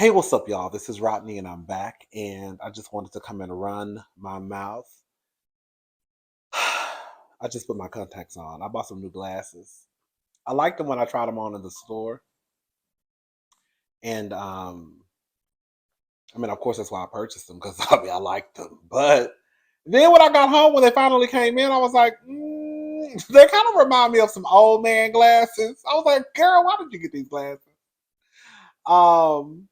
Hey, what's up, y'all? This is Rodney, and I'm back. And I just wanted to come and run my mouth. I just put my contacts on. I bought some new glasses. I liked them when I tried them on in the store, and I mean, of course, that's why I purchased them because I liked them. But then when I got home, when they finally came in, I was like, they kind of remind me of some old man glasses. I was like, girl, why did you get these glasses? Um,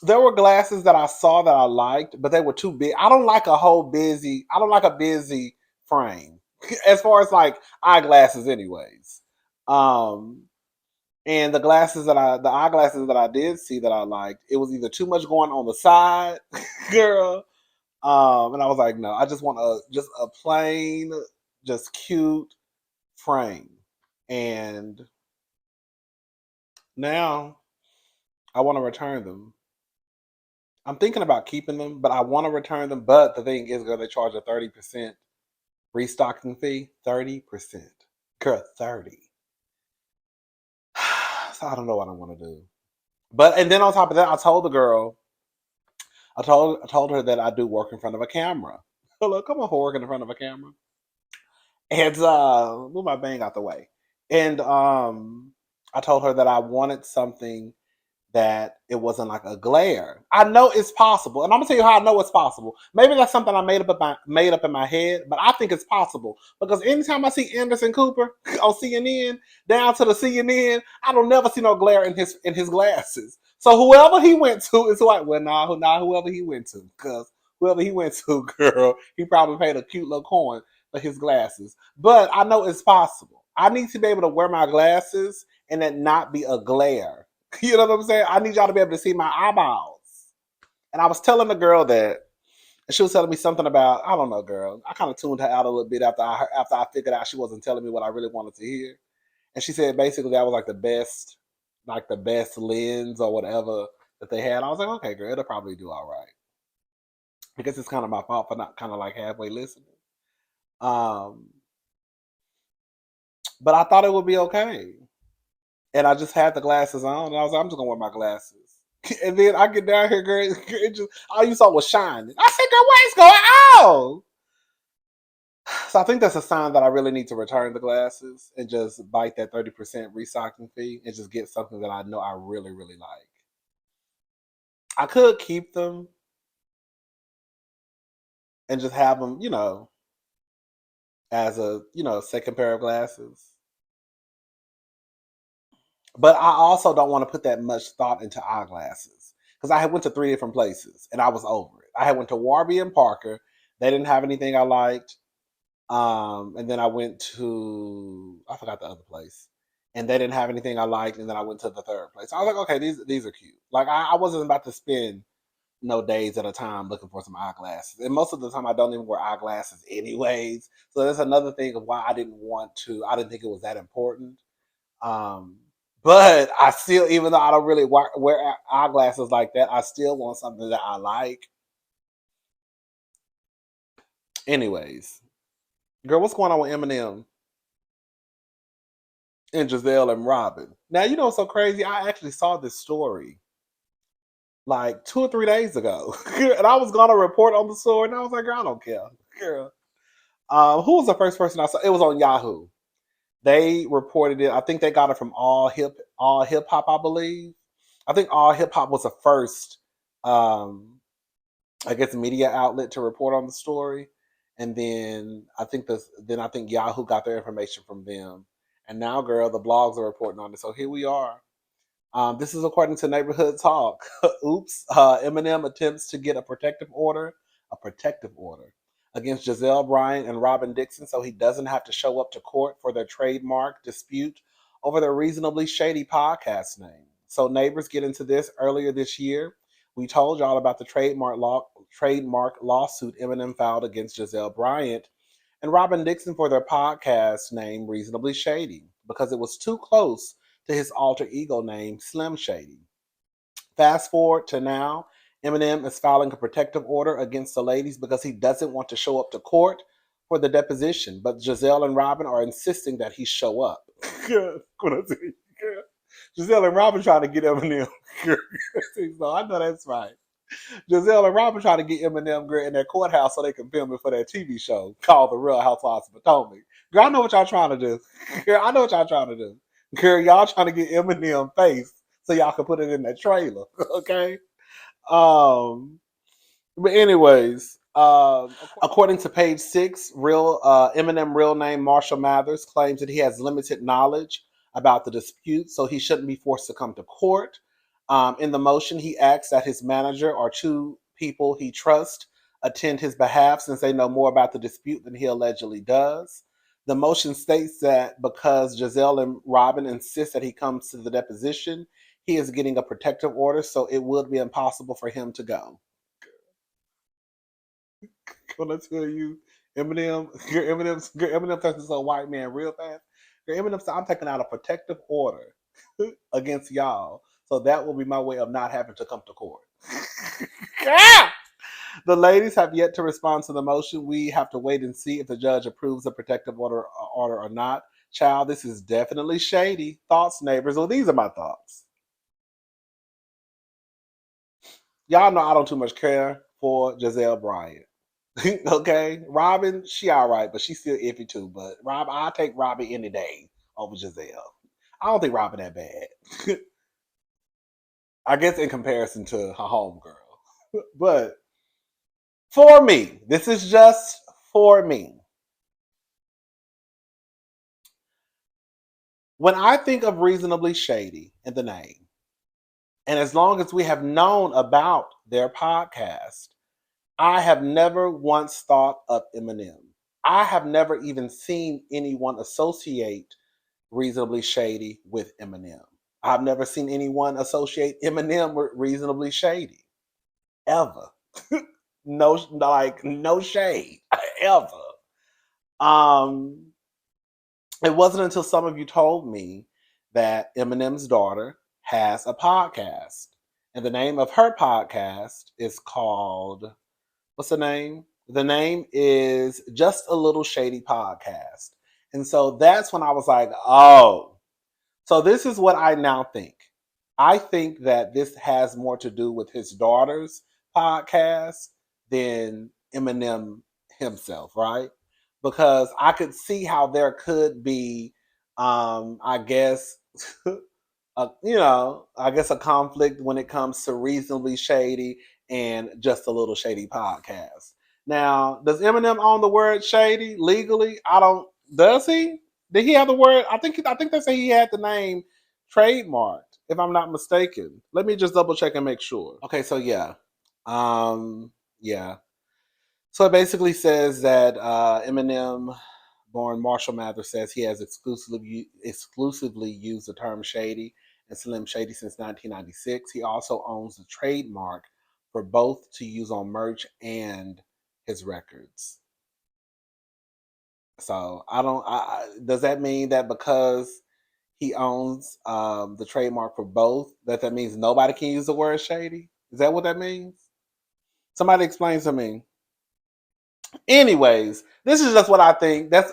there were glasses that I saw that I liked, but they were too big. I don't like I don't like a busy frame as far as like eyeglasses anyways. Um and the eyeglasses that I did see that I liked, it was either too much going on the side, girl. And I was like, no, I just want just a plain, just cute frame. And now I want to return them. I'm thinking about keeping them, but I want to return them. But the thing is, girl, they charge a 30% restocking fee. 30%. Girl, 30. So I don't know what I want to do. But and then on top of that, I told the girl, I told her that I do work in front of a camera. Look, come on for working in front of a camera. And move my bang out the way. And I told her that I wanted something that it wasn't like a glare. I know it's possible, and I'm gonna tell you how I know it's possible. Maybe that's something I made up in my head, but I think it's possible because anytime I see Anderson Cooper on CNN, down to the CNN, I don't never see no glare in his glasses. So whoever he went to is like, well, nah, whoever he went to, because whoever he went to, girl, he probably paid a cute little coin for his glasses. But I know it's possible. I need to be able to wear my glasses and it not be a glare. You know what I'm saying? I need y'all to be able to see my eyeballs. And I was telling the girl that, and she was telling me something about, I don't know, girl. I kind of tuned her out a little bit after I figured out she wasn't telling me what I really wanted to hear. And she said basically that was like the best lens or whatever that they had. I was like, okay, girl, it'll probably do all right. Because it's kind of my fault for not kind of like halfway listening. Um, but I thought it would be okay. And I just had the glasses on, and I was like, I'm just gonna wear my glasses. And then I get down here, girl, it just all you saw was shining. I said, girl, what is going on? So I think that's a sign that I really need to return the glasses and just bite that 30% restocking fee and just get something that I know I really, really like. I could keep them and just have them, as a, second pair of glasses. But I also don't want to put that much thought into eyeglasses because I had went to 3 different places and I was over it. I had went to Warby and Parker. They didn't have anything I liked. And then I went to I forgot the other place, and they didn't have anything I liked. And then I went to the third place. I was like, okay, these are cute. Like I wasn't about to spend no days at a time looking for some eyeglasses. And most of the time, I don't even wear eyeglasses anyways. So that's another thing of why I didn't want to. I didn't think it was that important. Um, but I still, even though I don't really wear eyeglasses like that, I still want something that I like. Anyways, girl, what's going on with Eminem and Gizelle and Robyn? Now, you know what's so crazy? I actually saw this story like 2 or 3 days ago. And I was going to report on the story, and I was like, girl, I don't care. Girl. Who was the first person I saw? It was on Yahoo. They reported it. I think they got it from All Hip Hop, I believe. I think All Hip Hop was the first, I guess, media outlet to report on the story, and then I think Yahoo got their information from them, and now, girl, the blogs are reporting on it. So here we are. This is according to Neighborhood Talk. Oops. Eminem attempts to get a protective order against Gizelle Bryant and Robyn Dixon so he doesn't have to show up to court for their trademark dispute over their reasonably shady podcast name. So neighbors get into this earlier this year. We told y'all about the trademark lawsuit Eminem filed against Gizelle Bryant and Robyn Dixon for their podcast name Reasonably Shady because it was too close to his alter ego name Slim Shady. Fast forward to now, Eminem is filing a protective order against the ladies because he doesn't want to show up to court for the deposition, but Gizelle and Robyn are insisting that he show up. Gizelle and Robyn trying to get Eminem. So I know that's right. Gizelle and Robyn trying to get Eminem girl in their courthouse so they can film it for their TV show called The Real Housewives of Potomac. Girl, I know what y'all trying to do. Girl, I know what y'all trying to do. Girl, y'all trying to get Eminem face so y'all can put it in that trailer. Okay. But anyways, according to page 6, Eminem real name Marshall Mathers claims that he has limited knowledge about the dispute, so he shouldn't be forced to come to court. In the motion, he asks that his manager or 2 people he trusts attend his behalf since they know more about the dispute than he allegedly does. The motion states that because Gizelle and Robyn insist that he comes to the deposition, he is getting a protective order, so it would be impossible for him to go. When I tell you, Eminem touches a white man real fast. Eminem said, "I'm taking out a protective order against y'all, so that will be my way of not having to come to court." Yeah! The ladies have yet to respond to the motion. We have to wait and see if the judge approves the protective order or not. Child, this is definitely shady. Thoughts, neighbors? Well, these are my thoughts. Y'all know I don't too much care for Gizelle Bryant. Okay, Robyn, she all right, but she's still iffy too. But I'll take Robyn any day over Gizelle. I don't think Robyn that bad. I guess in comparison to her homegirl. But for me, this is just for me. When I think of Reasonably Shady in the name, and as long as we have known about their podcast, I have never once thought of Eminem. I have never even seen anyone associate Reasonably Shady with Eminem. I've never seen anyone associate Eminem with Reasonably Shady. Ever. No shade. Ever. It wasn't until some of you told me that Eminem's daughter has a podcast. And the name of her podcast is called, what's the name? The name is Just a Little Shady Podcast. And so that's when I was like, oh, so this is what I now think. I think that this has more to do with his daughter's podcast than Eminem himself, right? Because I could see how there could be, I guess, a conflict when it comes to Reasonably Shady and Just a Little Shady Podcast. Now, does Eminem own the word shady legally? I don't. Does he? Did he have the word? I think they say he had the name trademarked, if I'm not mistaken. Let me just double check and make sure. Okay, so yeah. Yeah. So it basically says that Eminem, born Marshall Mathers, says he has exclusively used the term shady and Slim Shady since 1996. He also owns the trademark for both to use on merch and his records. So does that mean that because he owns the trademark for both, that means nobody can use the word shady? Is that what that means? Somebody explain to me. Anyways, this is just what I think. That's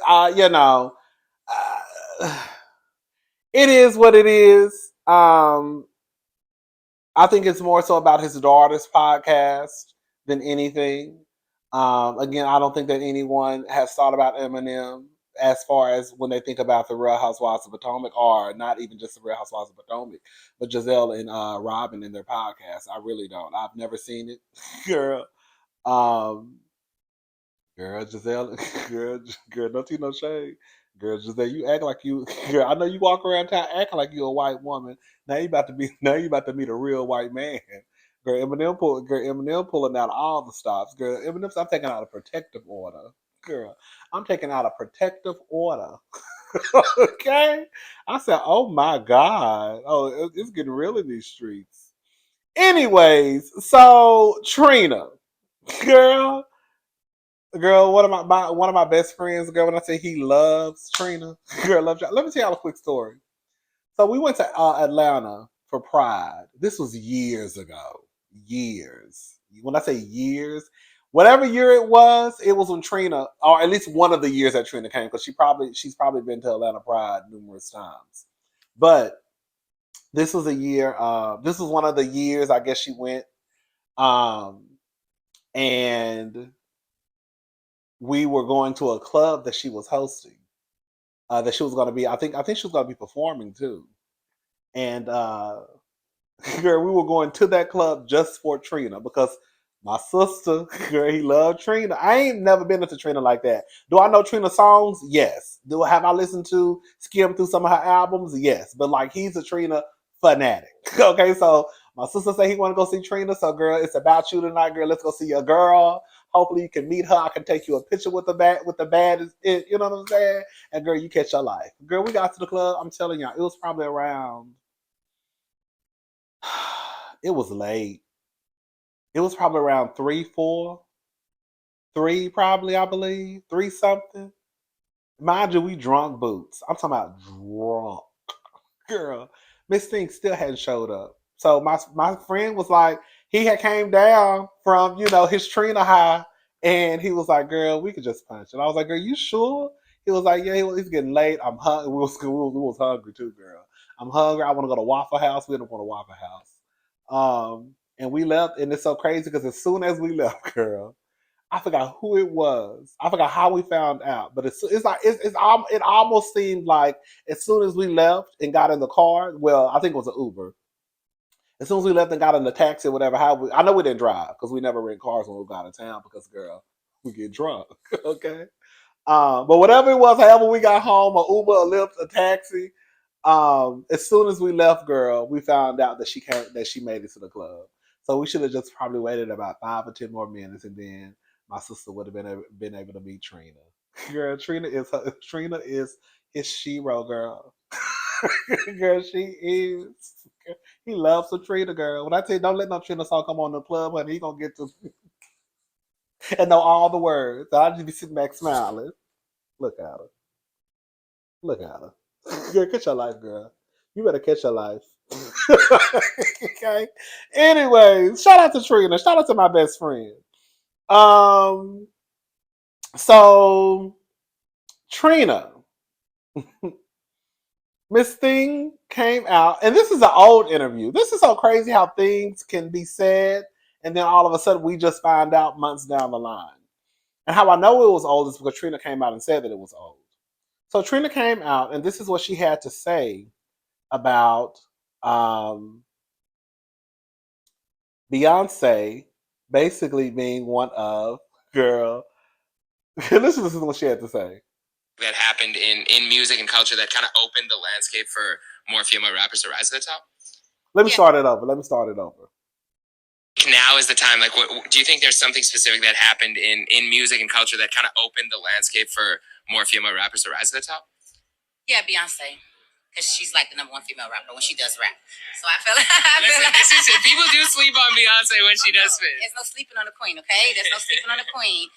it is what it is. I think it's more so about his daughter's podcast than anything. Again, I don't think that anyone has thought about Eminem as far as when they think about the Real Housewives of Potomac, or not even just the Real Housewives of Potomac, but Gizelle and Robyn in their podcast. I really don't. I've never seen it, girl. Girl, Gizelle, girl, don't see no shade. Girl, Giselle, you act like you. Girl, I know you walk around town acting like you a white woman. Now you about to meet a real white man. Girl, Eminem pulling out all the stops. Girl, Eminem, I'm taking out a protective order. Girl, I'm taking out a protective order. Okay, I said, oh my god, oh, it's getting real in these streets. Anyways, so Trina, girl. Girl, one of my best friends, girl, when I say he loves Trina, girl, loves. Let me tell y'all a quick story. So we went to Atlanta for Pride. This was years ago. Years. When I say years, whatever year it was when Trina, or at least one of the years that Trina came, because she's probably been to Atlanta Pride numerous times. But This was a year. This was one of the years I guess she went. Um, and we were going to a club that she was hosting. That she was going to be. I think she was going to be performing too. And girl, we were going to that club just for Trina because my sister, girl, he loved Trina. I ain't never been into Trina like that. Do I know Trina songs? Yes. Do I have I listened to skim through some of her albums? Yes. But like he's a Trina fanatic. Okay, so my sister said he want to go see Trina. So girl, it's about you tonight, girl. Let's go see your girl. Hopefully you can meet her. I can take you a picture with the bad. You know what I'm saying? And girl, you catch your life. Girl, we got to the club. I'm telling y'all, it was probably around. It was late. It was probably around 3, 4, 3 probably, I believe. 3 something. Mind you, we drunk boots. I'm talking about drunk. Girl, Miss Thing still hadn't showed up. So my friend was like, he had came down from, his Trina high, and he was like, girl, we could just punch. And I was like, girl, you sure? He was like, yeah, he's getting late. I'm hungry. We was hungry too, girl. I'm hungry. I want to go to Waffle House. We didn't want to Waffle House. And we left, and it's so crazy because as soon as we left, girl, I forgot who it was. I forgot how we found out, but it's like it almost seemed like as soon as we left and got in the car. Well, I think it was an Uber. As soon as we left and got in the taxi or whatever, I know we didn't drive because we never rent cars when we got out of town because girl, we get drunk. Okay. But whatever it was, however we got home, a Uber, a Lyft, a taxi. As soon as we left, girl, we found out that she made it to the club. So we should have just probably waited about 5 or 10 more minutes, and then my sister would have been able to meet Trina. Girl, Trina is his shero, girl. Girl, she is. He loves some Trina, girl. When I tell you, don't let no Trina song come on the club, honey, he gonna get to and know all the words. I'll just be sitting back smiling. Look at her. Look at her. Girl, catch your life, girl. You better catch your life. Okay. Anyways, shout out to Trina. Shout out to my best friend. Um. So Trina, Miss Thing came out, and this is an old interview. This is so crazy how things can be said, and then all of a sudden we just find out months down the line. And how I know it was old is because Trina came out and said that it was old. So Trina came out, and this is what she had to say about Beyonce basically being one of girl. Listen to what she had to say. That happened in music and culture that kind of opened the landscape for more female rappers to rise to the top. Let me start it over. Now is the time. Like, do you think there's something specific that happened in music and culture that kind of opened the landscape for more female rappers to rise to the top? Yeah, Beyonce. Because she's like the #1 female rapper when she does rap. So I feel like... Listen, people do sleep on Beyonce when she does spit. There's no sleeping on the queen, okay? There's no sleeping on the queen.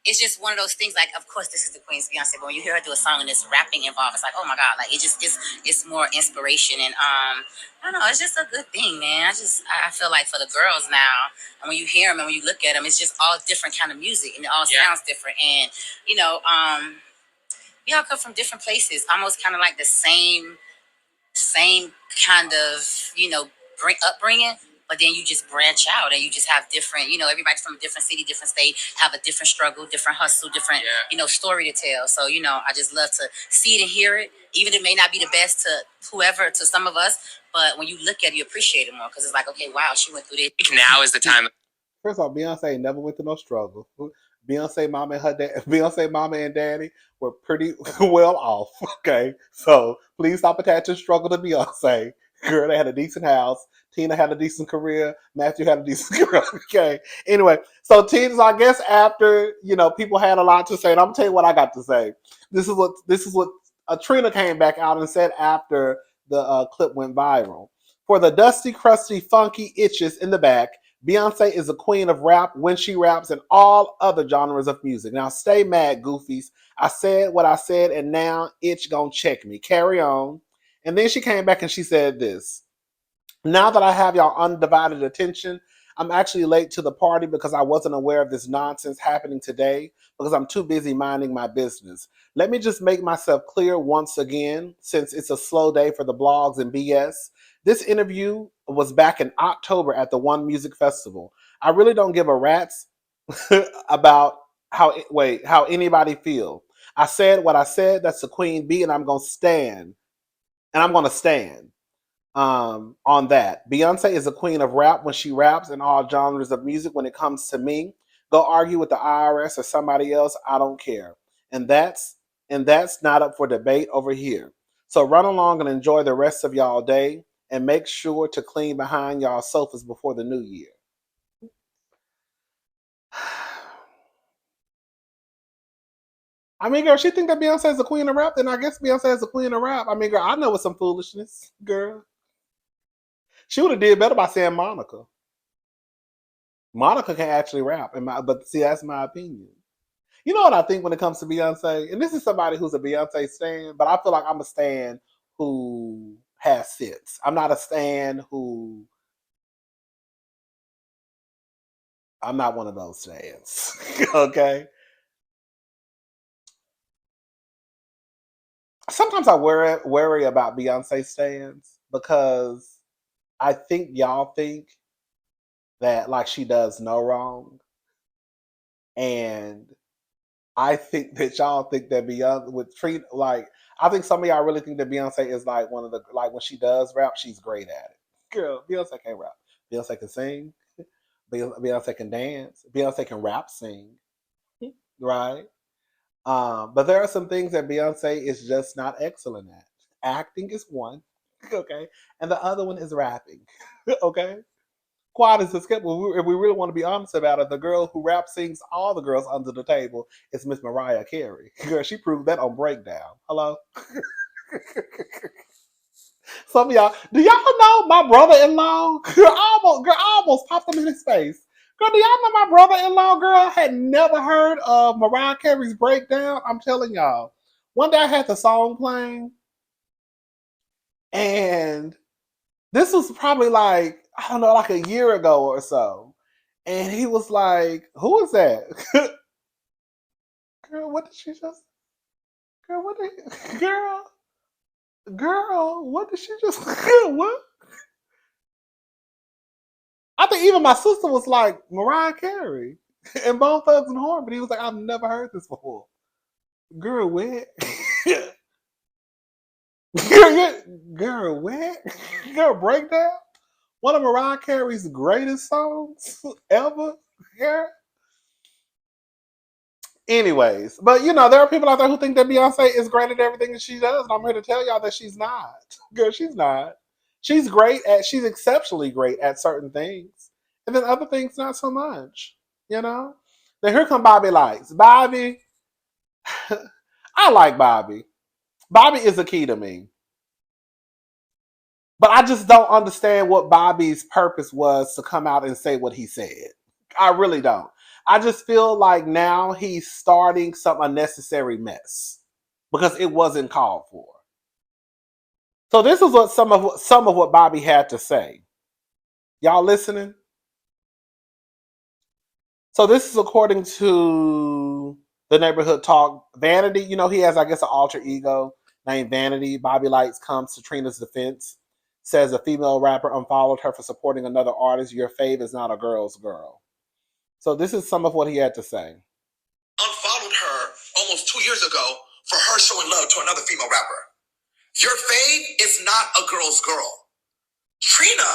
It's just one of those things, like, of course, this is the Queen's Beyonce, but when you hear her do a song and there's rapping involved, it's like, oh my God, like, it's more inspiration. And, I don't know, it's just a good thing, man. I feel like for the girls now, and when you hear them and when you look at them, it's just all different kind of music and it all sounds different. And, we all come from different places, almost kind of like the same kind of, upbringing, but then you just branch out and you just have different, everybody from a different city, different state, have a different struggle, different hustle, different, story to tell. So, I just love to see it and hear it, even if it may not be the best to some of us, but when you look at it, you appreciate it more because it's like, okay, wow, she went through this. Now is the time. First of all, Beyonce never went through no struggle. Beyonce mama and daddy were pretty well off. Okay, so please stop attaching struggle to Beyonce. Girl, they had a decent house. Tina had a decent career. Matthew had a decent career. Okay. Anyway, so Tina's, I guess after people had a lot to say, and I'm gonna tell you what I got to say. This is what Trina came back out and said after the clip went viral. For the dusty, crusty, funky itches in the back, Beyonce is a queen of rap when she raps and all other genres of music. Now stay mad, goofies. I said what I said, and now itch gonna check me. Carry on. And then she came back and she said this. Now that I have y'all undivided attention, I'm actually late to the party because I wasn't aware of this nonsense happening today because I'm too busy minding my business. Let me just make myself clear once again, since it's a slow day for the blogs and BS. This interview was back in October at the One Music Festival. I really don't give a rat's about how anybody feel. I said what I said. That's the queen bee, and I'm gonna stand. And I'm gonna stand on that. Beyonce is a queen of rap when she raps in all genres of music. When it comes to me, go argue with the IRS or somebody else. I don't care, and that's not up for debate over here. So run along and enjoy the rest of y'all day, and make sure to clean behind y'all sofas before the new year. I mean, girl, she think that Beyonce is the queen of rap, then I guess Beyonce is the queen of rap. I mean, girl, I know it's some foolishness, girl. She would have did better by saying Monica. Monica can actually rap, but see, that's my opinion. You know what I think when it comes to Beyonce, and this is somebody who's a Beyonce stan, but I feel like I'm a stan who has sense. I'm not a stan who. I'm not one of those stans. Okay. Sometimes I worry about Beyonce stans because I think y'all think that like she does no wrong, and I think that y'all think that Beyonce with Trina, like I think some of y'all really think that Beyonce is like one of the like when she does rap, she's great at it. Girl, Beyonce can't rap. Beyonce can sing. Beyonce can dance. Beyonce can rap, sing, right? But there are some things that Beyonce is just not excellent at. Acting is one, okay, and the other one is rapping, okay. Quad is a skip. If we really want to be honest about it, the girl who rap sings all the girls under the table is Miss Mariah Carey. Girl, she proved that on Breakdown. Hello? Some of y'all, do y'all know my brother-in-law? I almost popped him in his face. Girl, do y'all know my brother-in-law, girl, had never heard of Mariah Carey's Breakdown? I'm telling y'all. One day I had the song playing, and this was probably like, I don't know, like a year ago or so. And he was like, who is that? Girl, what did she just girl, what did girl, what did she just what? I think even my sister was like, Mariah Carey. And Bone Thugs and Harmony. He was like, I've never heard this before. Girl, what? girl, what? Girl, Breakdown? One of Mariah Carey's greatest songs ever? Girl. Anyways, but you know, there are people out there who think that Beyonce is great at everything that she does, and I'm here to tell y'all that she's not. Girl, she's not. She's exceptionally great at certain things. And then other things not so much. You know? Then here come Bobby Lytes. Bobby, I like Bobby. Bobby is a key to me. But I just don't understand what Bobby's purpose was to come out and say what he said. I really don't. I just feel like now he's starting some unnecessary mess because it wasn't called for. So this is what some of what Bobby had to say. Y'all listening? So this is according to the Neighborhood Talk. Vanity, you know, he has, I guess, an alter ego named Vanity. Bobby Lytes comes to Trina's defense, says a female rapper unfollowed her for supporting another artist. Your fave is not a girl's girl. So this is some of what he had to say. Unfollowed her almost 2 years ago for her showing love to another female rapper. Your fave is not a girl's girl. Trina,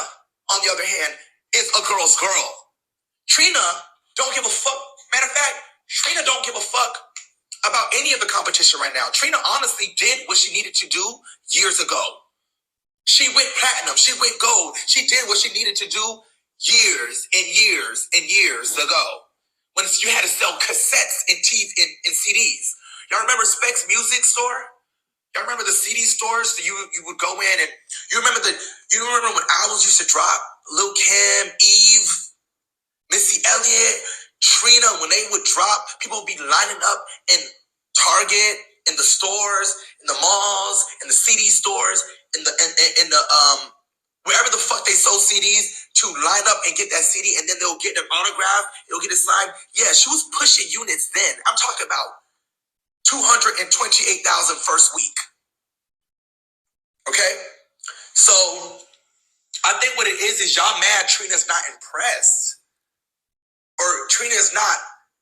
on the other hand, is a girl's girl. Trina don't give a fuck. Matter of fact, Trina don't give a fuck about any of the competition right now. Trina honestly did what she needed to do years ago. She went platinum. She went gold. She did what she needed to do years and years and years ago. When you had to sell cassettes and CDs. Y'all remember Specs Music Store? Y'all remember the CD stores that you would go in and you remember when albums used to drop? Lil' Kim, Eve, Missy Elliott, Trina, when they would drop, people would be lining up in Target, in the stores, in the malls, in the CD stores, in the wherever the fuck they sold CDs to line up and get that CD, and then they'll get an autograph, they'll get it signed. Yeah, she was pushing units then. I'm talking about 228,000 first week. Okay? So I think what it is y'all mad Trina's not impressed. Or Trina's not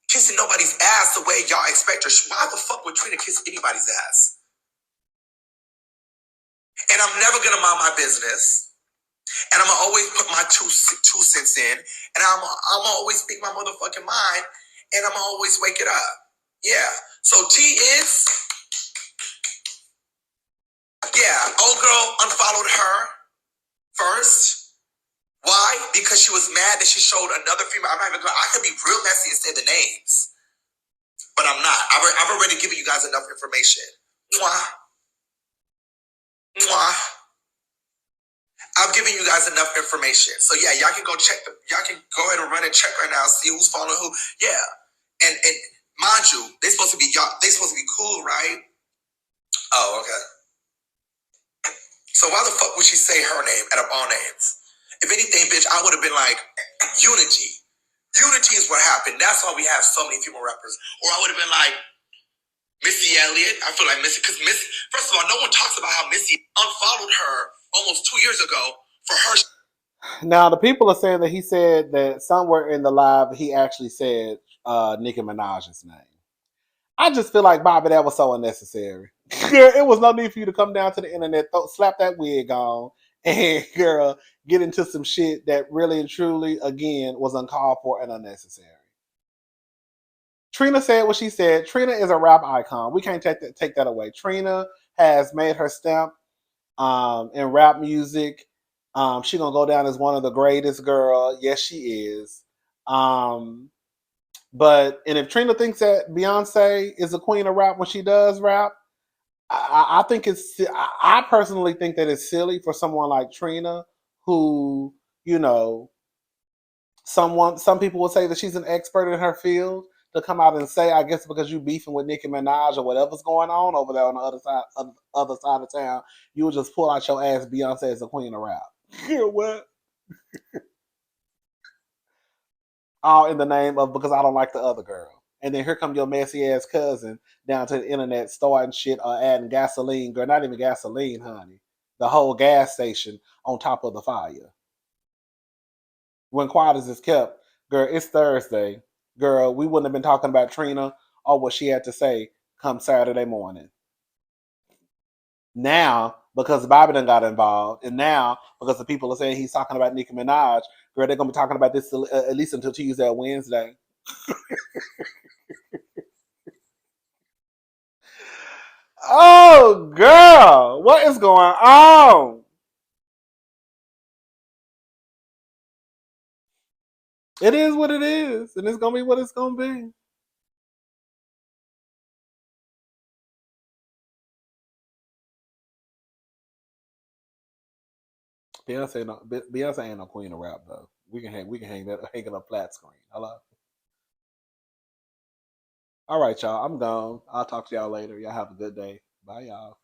kissing nobody's ass the way y'all expect her. Why the fuck would Trina kiss anybody's ass? And I'm never gonna mind my business. And I'm gonna always put my two cents in. And I'm gonna always speak my motherfucking mind. And I'm gonna always wake it up. Yeah. So T is, yeah, old girl unfollowed her first. Why? Because she was mad that she showed another female. I'm not even I could be real messy and say the names. But I'm not. I've already given you guys enough information. Mwah. Mwah. I've given you guys enough information. So yeah, y'all can go check y'all can go ahead and run and check right now, see who's following who. Yeah. And mind you, they supposed to be cool, right? Oh, okay. So why the fuck would she say her name out of all names? If anything, bitch, I would have been like, unity. Unity is what happened. That's why we have so many female rappers. Or I would have been like, Missy Elliott. I feel like Missy, because first of all, no one talks about how Missy unfollowed her almost 2 years ago for her. Now, the people are saying that he said that somewhere in the live, he actually said Nicki Minaj's name. I just feel like, Bobby, that was so unnecessary. Girl, it was no need for you to come down to the internet, slap that wig on, and, girl, get into some shit that really and truly, again, was uncalled for and unnecessary. Trina said what she said. Trina is a rap icon. We can't take that away. Trina has made her stamp in rap music. She's going to go down as one of the greatest, girl. Yes, she is. But if Trina thinks that Beyonce is a queen of rap when she does rap, I think I personally think that it's silly for someone like Trina, who, you know, some people will say that she's an expert in her field, to come out and say, I guess because you beefing with Nicki Minaj or whatever's going on over there on the other side of town, you would just pull out your ass Beyonce as a queen of rap. You know what? All in the name of because I don't like the other girl. And then here come your messy ass cousin down to the internet starting shit or adding gasoline, girl. Not even gasoline, honey. The whole gas station on top of the fire. When quiet as it's kept, girl, it's Thursday. Girl, we wouldn't have been talking about Trina or what she had to say come Saturday morning. Now, because Bobby done got involved, and now, because the people are saying he's talking about Nicki Minaj, girl, they're going to be talking about this at least until Tuesday or Wednesday. Oh, girl, what is going on? It is what it is, and it's going to be what it's going to be. Beyonce ain't no queen of rap though. We can hang it up flat screen. Hello. All right, y'all. I'm gone. I'll talk to y'all later. Y'all have a good day. Bye, y'all.